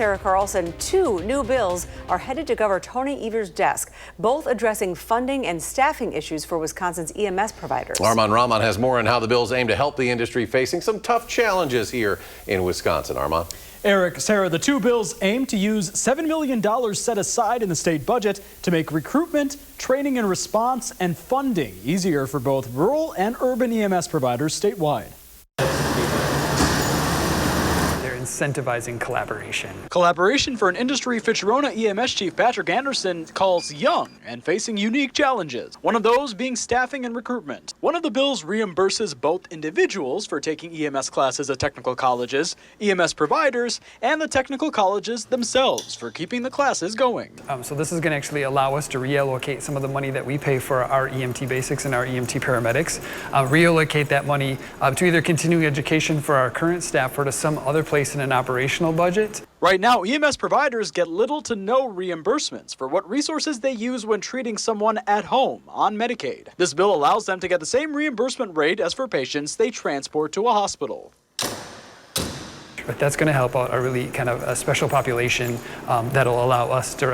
Sarah Carlson, two new bills are headed to Governor Tony Evers' desk, both addressing funding and staffing issues for Wisconsin's EMS providers. Armand Rahman has more on how the bills aim to help the industry facing some tough challenges here in Wisconsin. Armand. Eric, Sarah, the two bills aim to use $7 million set aside in the state budget to make recruitment, training and response, and funding easier for both rural and urban EMS providers statewide. Incentivizing collaboration. Collaboration for an industry Fitch-Rona EMS Chief Patrick Anderson calls young and facing unique challenges. One of those being staffing and recruitment. One of the bills reimburses both individuals for taking EMS classes at technical colleges, EMS providers, and the technical colleges themselves for keeping the classes going. So this is going to actually allow us to reallocate some of the money that we pay for our EMT basics and our EMT paramedics, reallocate that money to either continuing education for our current staff or to some other place in an operational budget. Right now, EMS providers get little to no reimbursements for what resources they use when treating someone at home on Medicaid. This bill allows them to get the same reimbursement rate as for patients they transport to a hospital. But that's going to help out a really kind of a special population that'll allow us to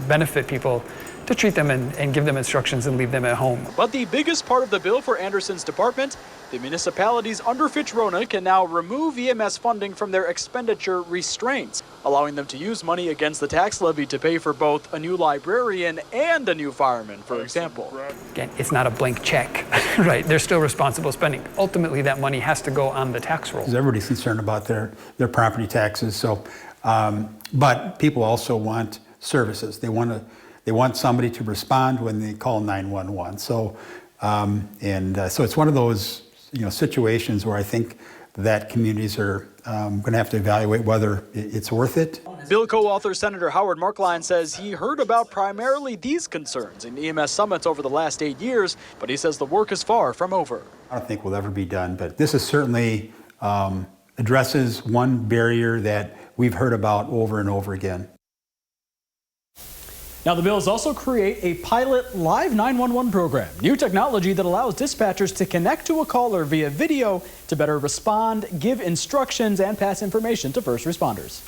benefit people, to treat them and give them instructions and leave them at home. But the biggest part of the bill for Anderson's department, the municipalities under Fitch-Rona can now remove EMS funding from their expenditure restraints, allowing them to use money against the tax levy to pay for both a new librarian and a new fireman, for example. Again, it's not a blank check, right? They're still responsible spending. Ultimately, that money has to go on the tax roll. Everybody's concerned about their property taxes. So, but people also want services. They want somebody to respond when they call 911. So, so it's one of those situations where I think that communities are going to have to evaluate whether it's worth it. Bill co-author Senator Howard Markline says he heard about primarily these concerns in EMS summits over the last 8 years, but he says the work is far from over. I don't think will ever be done, but this is certainly addresses one barrier that we've heard about over and over again. Now, the bills also create a pilot live 911 program, new technology that allows dispatchers to connect to a caller via video to better respond, give instructions, and pass information to first responders.